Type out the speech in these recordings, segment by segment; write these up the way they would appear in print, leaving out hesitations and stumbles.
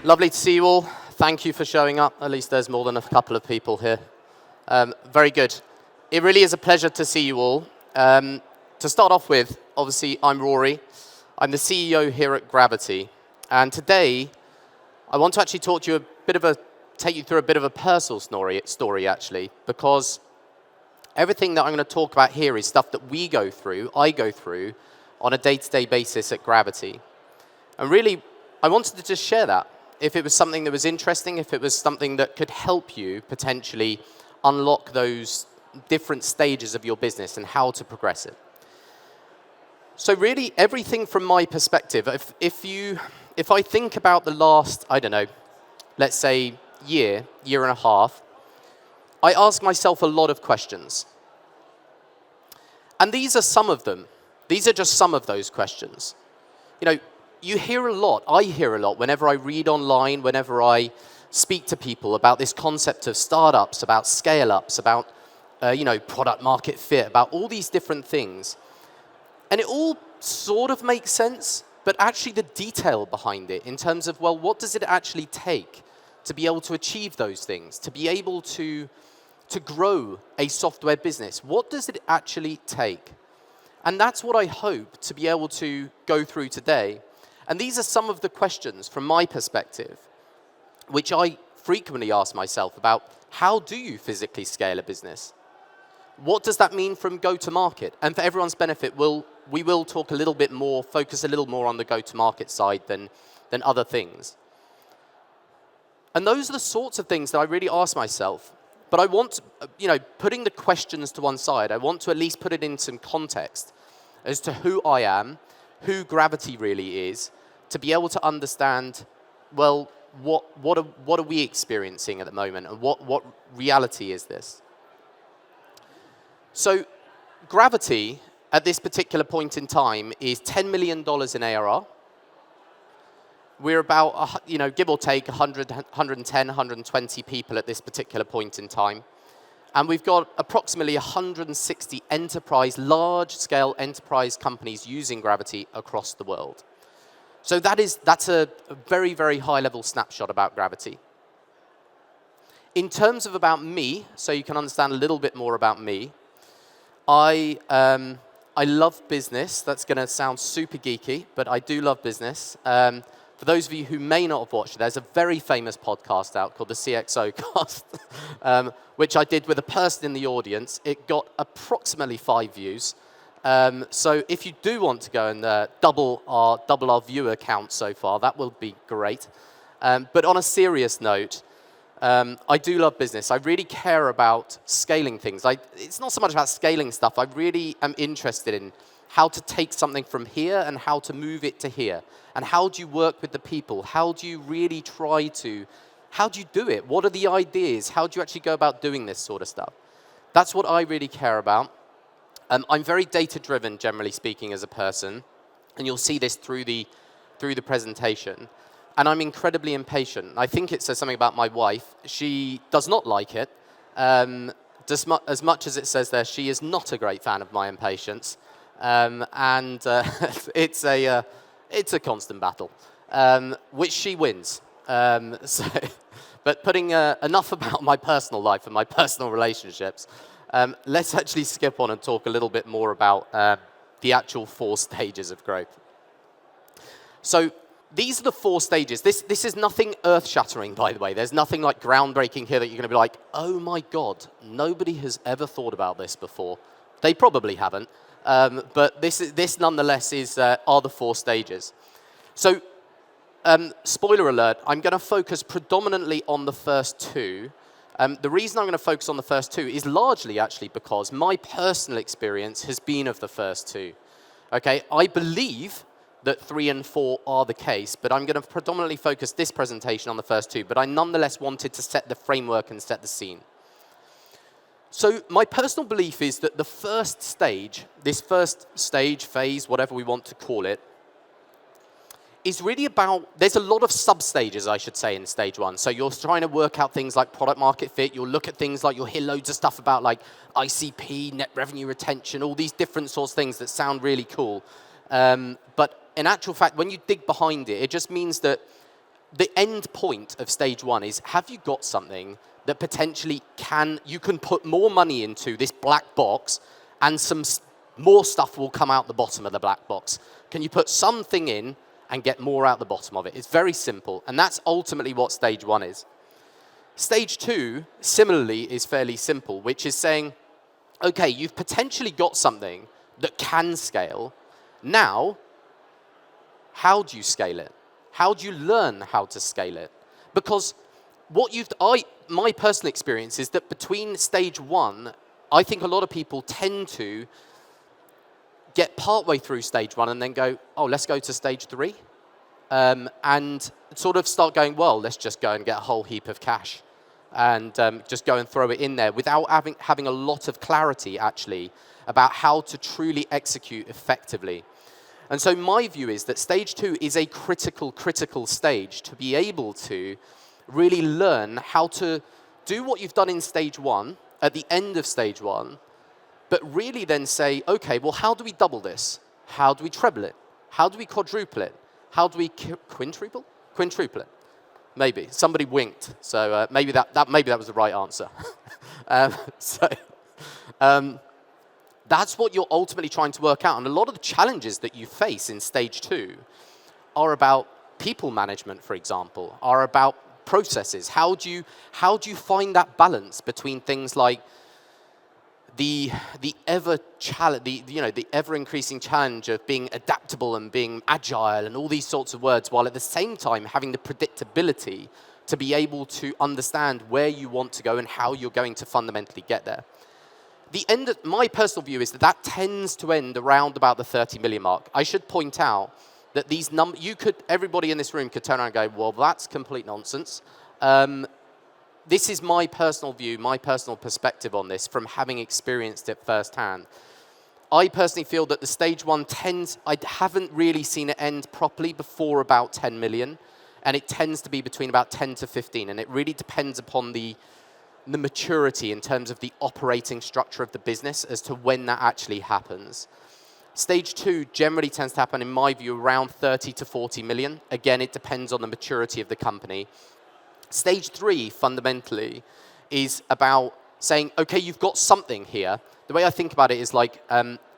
Lovely to see you all. Thank you for showing up. At least there's more than a couple of people here. Very good. It really is a pleasure to see you all. To start off with, obviously, I'm Rory. I'm the CEO here at Gravitee. And today, I want to actually talk to you take you through a bit of a personal story actually, because everything that I'm going to talk about here is stuff that I go through on a day-to-day basis at Gravitee. And really, I wanted to just share that. If it was something that was interesting, if it was something that could help you potentially unlock those different stages of your business and how to progress it. So really, everything from my perspective, if I think about the last, I don't know, let's say year and a half, I ask myself a lot of questions. And these are some of them. These are just some of those questions. You know, I hear a lot whenever I read online, whenever I speak to people about this concept of startups, about scale-ups, about product market fit, about all these different things. And it all sort of makes sense, but actually the detail behind it in terms of, well, what does it actually take to be able to achieve those things, to be able to grow a software business? What does it actually take? And that's what I hope to be able to go through today. And these are some of the questions from my perspective, which I frequently ask myself about how do you physically scale a business? What does that mean from go-to-market? And for everyone's benefit, we will talk a little bit more, focus a little more on the go-to-market side than other things. And those are the sorts of things that I really ask myself. But I want, putting the questions to one side, I want to at least put it in some context as to who I am, who Gravitee really is, to be able to understand, well, what are we experiencing at the moment, and what reality is this? So Gravitee, at this particular point in time, is $10 million in ARR. We're about, give or take 100, 110, 120 people at this particular point in time. And we've got approximately 160 large-scale enterprise companies using Gravitee across the world. So that's a very, very high-level snapshot about Gravitee. In terms of about me, so you can understand a little bit more about me, I love business. That's going to sound super geeky, but I do love business. For those of you who may not have watched, there's a very famous podcast out called the CXO Cast, which I did with a person in the audience. It got approximately 5 views. So if you do want to go and double our viewer count so far, that will be great. But on a serious note, I do love business. I really care about scaling things. It's not so much about scaling stuff. I really am interested in how to take something from here and how to move it to here. And how do you work with the people? How do you really how do you do it? What are the ideas? How do you actually go about doing this sort of stuff? That's what I really care about. I'm very data-driven, generally speaking, as a person. And you'll see this through the presentation. And I'm incredibly impatient. I think it says something about my wife. She does not like it. As much as it says there, she is not a great fan of my impatience. It's a constant battle, which she wins. But putting enough about my personal life and my personal relationships, let's actually skip on and talk a little bit more about the actual 4 stages of growth. So these are the 4 stages. This is nothing earth-shattering, by the way. There's nothing like groundbreaking here that you're going to be like, oh my God, nobody has ever thought about this before. They probably haven't. But this nonetheless are the 4 stages. So, spoiler alert, I'm going to focus predominantly on the first 2. The reason I'm going to focus on the first 2 is largely actually because my personal experience has been of the first 2. Okay, I believe that 3 and 4 are the case, but I'm going to predominantly focus this presentation on the first 2. But I nonetheless wanted to set the framework and set the scene. So my personal belief is that the first stage, this first stage, phase, whatever we want to call it, is really about, there's a lot of sub-stages, I should say, in stage 1. So you're trying to work out things like product market fit. You'll look at things like, you'll hear loads of stuff about like ICP, net revenue retention, all these different sorts of things that sound really cool. But in actual fact, when you dig behind it, it just means that the end point of stage one is, have you got something that potentially you can put more money into this black box and some more stuff will come out the bottom of the black box? Can you put something in and get more out the bottom of it? It's very simple, and that's ultimately what stage one is. Stage two, similarly, is fairly simple, which is saying, okay, you've potentially got something that can scale. Now, how do you scale it? How do you learn how to scale it? Because my personal experience is that between stage one, I think a lot of people tend to get partway through stage one and then go, oh, let's go to stage three. And sort of start going, well, let's just go and get a whole heap of cash and just go and throw it in there without having a lot of clarity, actually, about how to truly execute effectively. And so my view is that stage two is a critical stage to be able to really learn how to do what you've done in stage one at the end of stage one, but really then say, okay, well, how do we double this? How do we treble it? How do we quadruple it? How do we quintuple? Quintuple it. Maybe. Somebody winked, so maybe that was the right answer. That's what you're ultimately trying to work out. And a lot of the challenges that you face in stage two are about people management, for example, are about processes. How do you find that balance between things like the ever increasing challenge of being adaptable and being agile and all these sorts of words, while at the same time having the predictability to be able to understand where you want to go and how you're going to fundamentally get there. My personal view is that tends to end around about the 30 million mark. I should point out that these numbers, everybody in this room could turn around and go, well, that's complete nonsense. This is my personal view, my personal perspective on this from having experienced it firsthand. I personally feel that the stage one I haven't really seen it end properly before about 10 million, and it tends to be between about 10 to 15, and it really depends upon the maturity in terms of the operating structure of the business as to when that actually happens. Stage two generally tends to happen, in my view, around 30 to 40 million. Again, it depends on the maturity of the company. Stage three, fundamentally, is about saying, okay, you've got something here. The way I think about it is like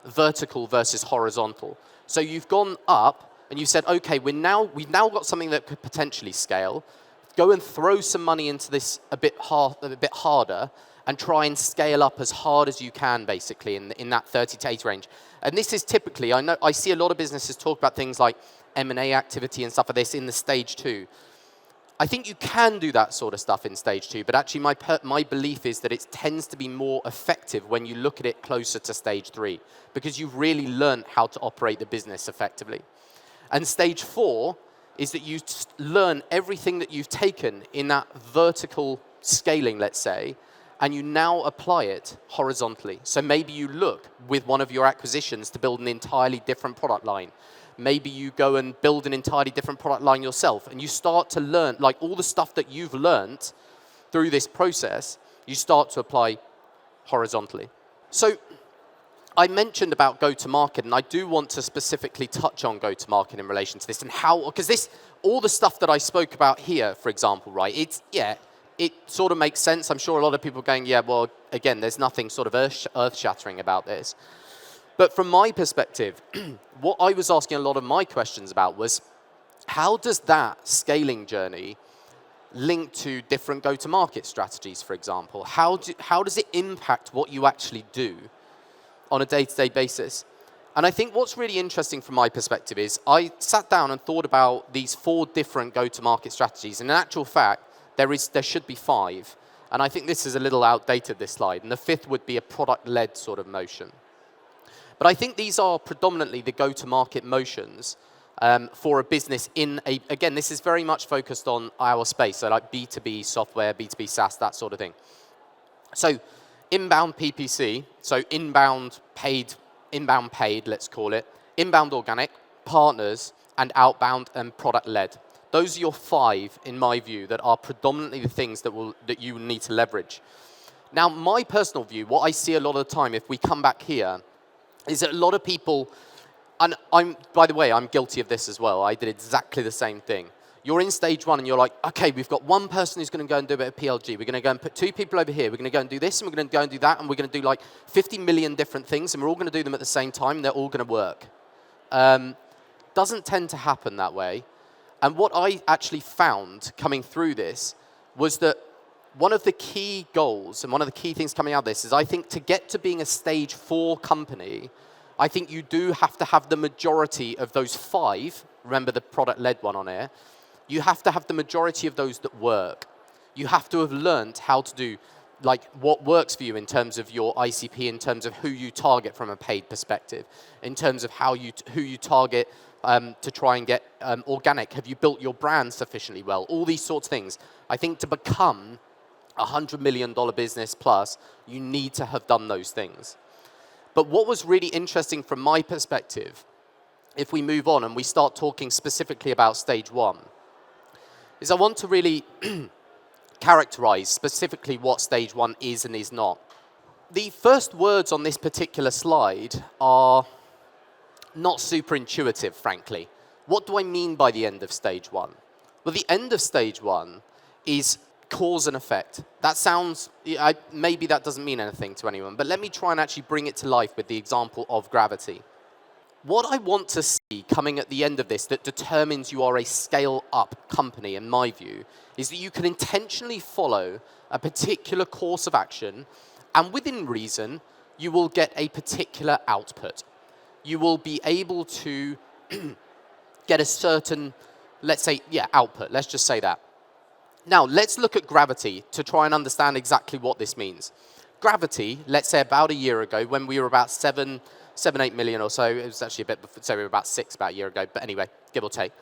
vertical versus horizontal. So you've gone up and you said, okay, we've now got something that could potentially scale. Go and throw some money into this a bit harder and try and scale up as hard as you can, basically, in that 30 to 80 range. And this is typically, I see a lot of businesses talk about things like M&A activity and stuff like this in the stage two. I think you can do that sort of stuff in stage two, but actually my belief is that it tends to be more effective when you look at it closer to stage three, because you've really learned how to operate the business effectively. And stage four is that you learn everything that you've taken in that vertical scaling, let's say, and you now apply it horizontally. So maybe you look with one of your acquisitions to build an entirely different product line. Maybe you go and build an entirely different product line yourself, and you start to learn, like all the stuff that you've learned through this process, you start to apply horizontally. So I mentioned about go-to-market, and I do want to specifically touch on go-to-market in relation to this, and how, because all the stuff that I spoke about here, for example, right, it sort of makes sense. I'm sure a lot of people are going, yeah, well, again, there's nothing sort of earth-shattering about this. But from my perspective, what I was asking a lot of my questions about was, how does that scaling journey link to different go-to-market strategies, for example? How does it impact what you actually do on a day-to-day basis? And I think what's really interesting from my perspective is I sat down and thought about these 4 different go-to-market strategies. And in actual fact, there should be 5. And I think this is a little outdated, this slide. And the 5th would be a product-led sort of motion. But I think these are predominantly the go-to-market motions for a business again, this is very much focused on our space, so like B2B software, B2B SaaS, that sort of thing. So inbound PPC, so inbound paid, let's call it, inbound organic, partners, and outbound and product-led. Those are your 5, in my view, that are predominantly the things that you need to leverage. Now, my personal view, what I see a lot of the time, if we come back here, is that a lot of people, and by the way, I'm guilty of this as well. I did exactly the same thing. You're in stage one and you're like, okay, we've got one person who's going to go and do a bit of PLG. We're going to go and put 2 people over here. We're going to go and do this, and we're going to go and do that, and we're going to do like 50 million different things, and we're all going to do them at the same time, and they're all going to work. Doesn't tend to happen that way. And what I actually found coming through this was that one of the key goals and one of the key things coming out of this is I think to get to being a stage 4 company, I think you do have to have the majority of those 5, remember the product-led one on here, you have to have the majority of those that work. You have to have learned how to do, like, what works for you in terms of your ICP, in terms of who you target from a paid perspective, in terms of who you target to try and get organic. Have you built your brand sufficiently well? All these sorts of things. I think to become a $100 million business plus, you need to have done those things. But what was really interesting from my perspective, if we move on and we start talking specifically about stage 1, is I want to really characterize specifically what stage 1 is and is not. The first words on this particular slide are not super intuitive, frankly. What do I mean by the end of stage 1? Well, the end of stage 1 is cause and effect. That sounds, maybe that doesn't mean anything to anyone, but let me try and actually bring it to life with the example of Gravitee. What I want to see coming at the end of this that determines you are a scale-up company, in my view, is that you can intentionally follow a particular course of action, and within reason, you will get a particular output. You will be able to get a certain, let's say, output. Let's just say that. Now, let's look at Gravitee to try and understand exactly what this means. Gravitee, let's say about a year ago, when we were about 7, 8 million or so, it was actually a bit before, so we were about 6 about a year ago, but anyway, give or take.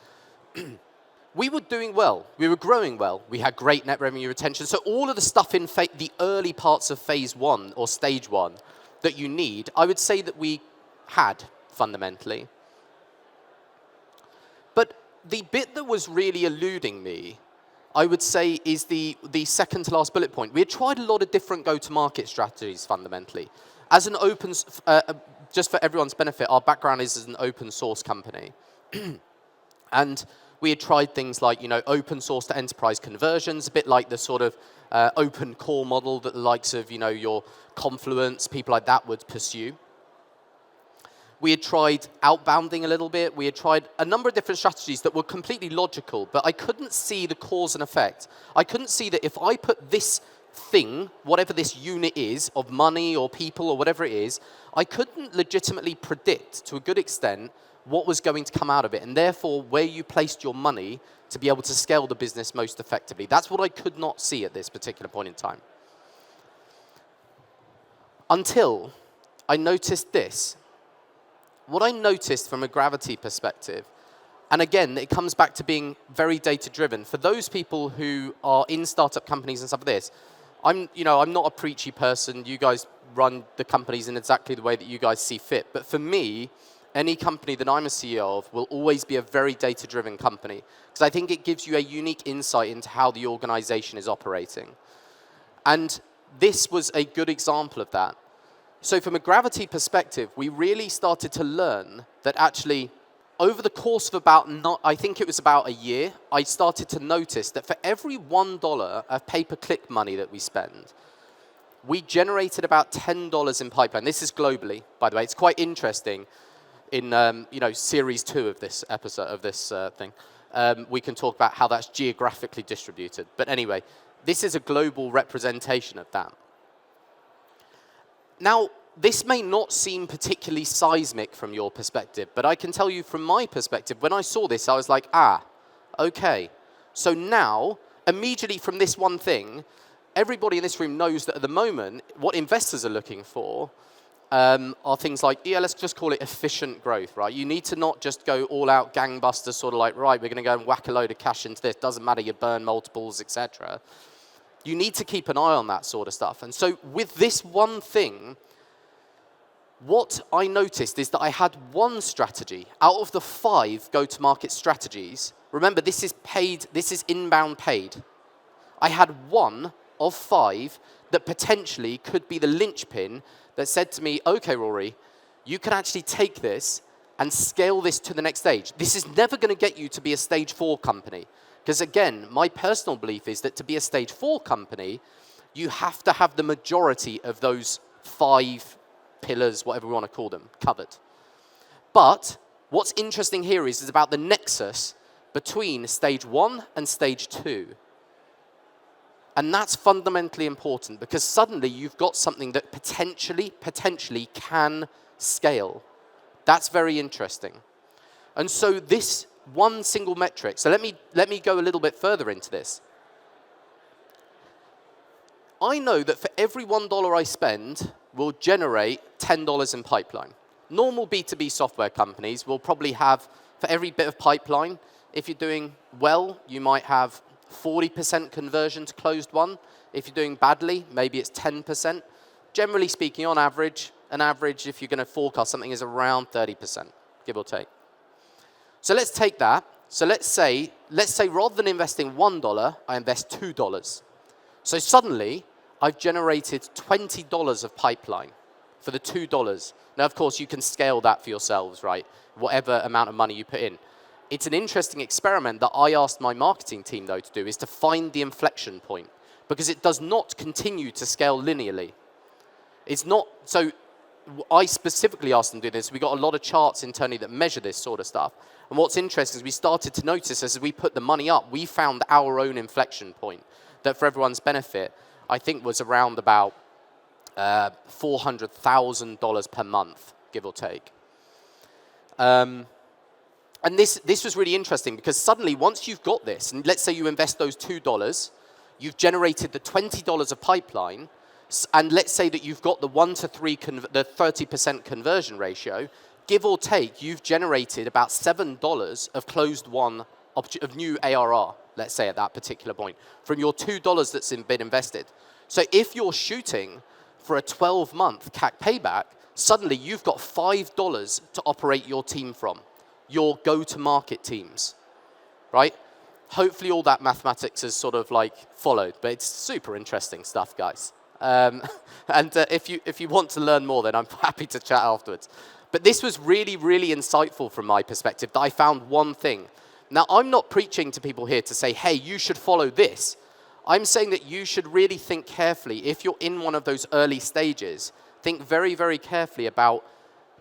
We were doing well. We were growing well. We had great net revenue retention. So all of the stuff in the early parts of phase 1 or stage 1 that you need, I would say that we had, fundamentally. But the bit that was really eluding me, I would say, is the second to last bullet point. We had tried a lot of different go-to-market strategies, fundamentally. As an open, just for everyone's benefit, our background is as an open source company. And we had tried things like, open source to enterprise conversions, a bit like the sort of open core model that the likes of, your Confluence, people like that would pursue. We had tried outbounding a little bit. We had tried a number of different strategies that were completely logical, but I couldn't see the cause and effect. I couldn't see that if I put this thing, whatever this unit is, of money or people or whatever it is, I couldn't legitimately predict, to a good extent, what was going to come out of it, and therefore where you placed your money to be able to scale the business most effectively. That's what I could not see at this particular point in time. Until I noticed this. What I noticed from a Gravitee perspective, and again, it comes back to being very data-driven. For those people who are in startup companies and stuff like this, I'm not a preachy person. You guys run the companies in exactly the way that you guys see fit. But for me, any company that I'm a CEO of will always be a very data-driven company, because I think it gives you a unique insight into how the organization is operating. And this was a good example of that. So from a Gravitee perspective, we really started to learn that actually, over the course of I think it was about a year, I started to notice that for every $1 of pay-per-click money that we spend, we generated about $10 in pipeline. This is globally, by the way. It's quite interesting. In series 2 of this episode of this thing, we can talk about how that's geographically distributed. But anyway, this is a global representation of that. Now, this may not seem particularly seismic from your perspective, but I can tell you from my perspective, when I saw this, I was like, okay. So now, immediately from this one thing, everybody in this room knows that at the moment, what investors are looking for are things like, let's just call it efficient growth, right? You need to not just go all out gangbusters, sort of like, right, we're going to go and whack a load of cash into this. Doesn't matter, you burn multiples, etc. You need to keep an eye on that sort of stuff. And so with this one thing, what I noticed is that I had one strategy out of the 5 go-to-market strategies. Remember, this is paid, this is inbound paid. I had one of 5 that potentially could be the linchpin that said to me, okay, Rory, you can actually take this and scale this to the next stage. This is never going to get you to be a stage 4 company. Because again, my personal belief is that to be a stage 4 company, you have to have the majority of those 5 pillars, whatever we want to call them, covered. But what's interesting here is about the nexus between stage 1 and stage 2. And that's fundamentally important because suddenly you've got something that potentially can scale. That's very interesting. And so this one single metric, so let me go a little bit further into this. I know that for every $1 I spend will generate $10 in pipeline. Normal B2B software companies will probably have, for every bit of pipeline, if you're doing well, you might have 40% conversion to closed won. If you're doing badly, maybe it's 10%. Generally speaking, on average, an average, if you're going to forecast something, is around 30%, give or take. So let's take that. So let's say rather than investing $1, I invest $2. So suddenly, I've generated $20 of pipeline for the $2. Now, of course, you can scale that for yourselves, right? Whatever amount of money you put in. It's an interesting experiment that I asked my marketing team, though, to do, is to find the inflection point. Because it does not continue to scale linearly. It's not, so I specifically asked them to do this. We got a lot of charts internally that measure this sort of stuff. And what's interesting is we started to notice as we put the money up, we found our own inflection point that for everyone's benefit, I think was around about $400,000 per month, give or take. And this was really interesting because suddenly once you've got this, and let's say you invest those $2, you've generated the $20 of pipeline, and let's say that you've got the 1 to 3, the 30% conversion ratio, give or take, you've generated about $7 of closed won of new ARR, let's say at that particular point, from your $2 that's been invested. So if you're shooting for a 12-month CAC payback, suddenly you've got $5 to operate your team from, your go-to-market teams, right? Hopefully all that mathematics is sort of like followed, but it's super interesting stuff, guys. And if you want to learn more, then I'm happy to chat afterwards. But this was really, really insightful from my perspective that I found one thing. Now, I'm not preaching to people here to say, hey, you should follow this. I'm saying that you should really think carefully. If you're in one of those early stages, think very, very carefully about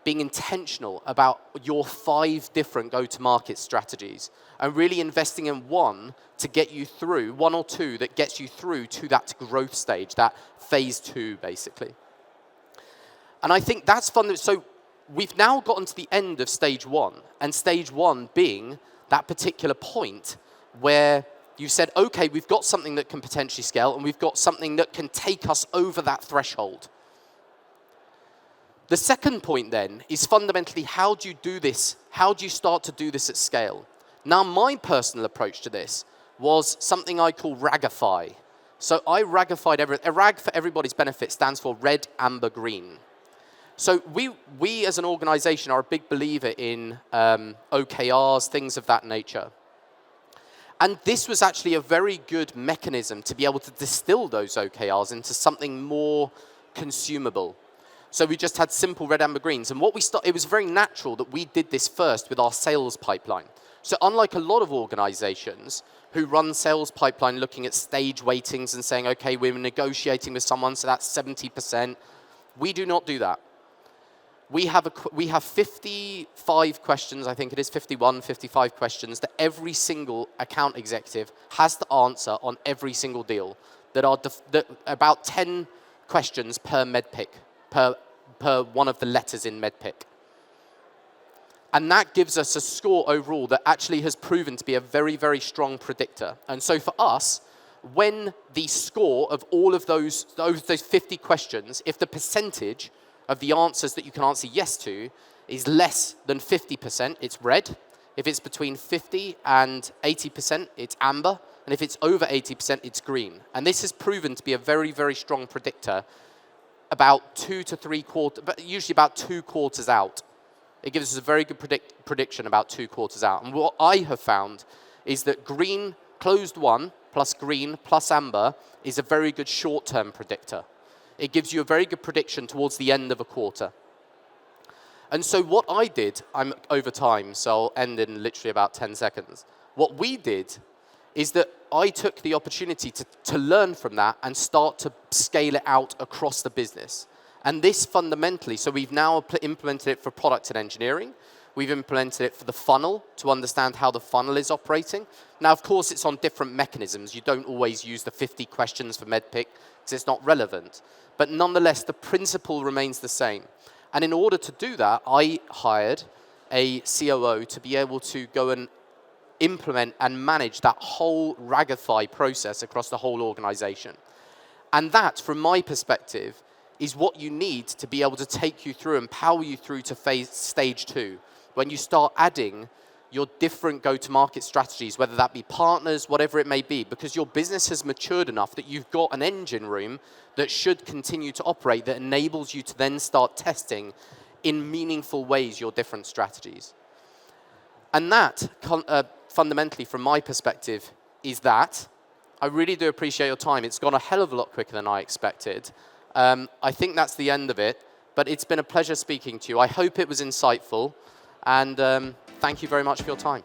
being intentional about your 5 different go-to-market strategies and really investing in one to get you through, 1 or 2 that gets you through to that growth stage, that phase 2, basically. And I think that's fun. So we've now gotten to the end of stage 1, and stage 1 being that particular point where you said, okay, we've got something that can potentially scale, and we've got something that can take us over that threshold. The second point then is fundamentally, how do you do this? How do you start to do this at scale? Now, my personal approach to this was something I call ragify. So I ragified everything. A rag, for everybody's benefit, stands for red, amber, green. So we as an organization are a big believer in OKRs, things of that nature. And this was actually a very good mechanism to be able to distill those OKRs into something more consumable. So we just had simple red, amber, greens. And it was very natural that we did this first with our sales pipeline. So unlike a lot of organizations who run sales pipeline looking at stage weightings and saying, okay, we're negotiating with someone, so that's 70%, we do not do that. We have 55 questions, I think it is 51, 55 questions that every single account executive has to answer on every single deal. That are about 10 questions per medpick, per one of the letters in medpick. And that gives us a score overall that actually has proven to be a very, very strong predictor. And so for us, when the score of all of those 50 questions, if the percentage of the answers that you can answer yes to is less than 50%, it's red. If it's between 50 and 80%, it's amber. And if it's over 80%, it's green. And this has proven to be a very, very strong predictor about 2 to 3 quarters, but usually about 2 quarters out. It gives us a very good prediction about 2 quarters out. And what I have found is that green, closed won, plus green, plus amber, is a very good short-term predictor. It gives you a very good prediction towards the end of a quarter. And so what I did, I'm over time, so I'll end in literally about 10 seconds. What we did is that I took the opportunity to learn from that and start to scale it out across the business. And this fundamentally, so we've now implemented it for product and engineering. We've implemented it for the funnel to understand how the funnel is operating. Now, of course, it's on different mechanisms. You don't always use the 50 questions for MedPick because it's not relevant. But nonetheless, the principle remains the same. And in order to do that, I hired a COO to be able to go and implement and manage that whole Ragify process across the whole organization. And that, from my perspective, is what you need to be able to take you through and power you through to stage 2, when you start adding your different go-to-market strategies, whether that be partners, whatever it may be, because your business has matured enough that you've got an engine room that should continue to operate that enables you to then start testing in meaningful ways your different strategies. And that, fundamentally, from my perspective, is that. I really do appreciate your time. It's gone a hell of a lot quicker than I expected. I think that's the end of it, but it's been a pleasure speaking to you. I hope it was insightful, and thank you very much for your time.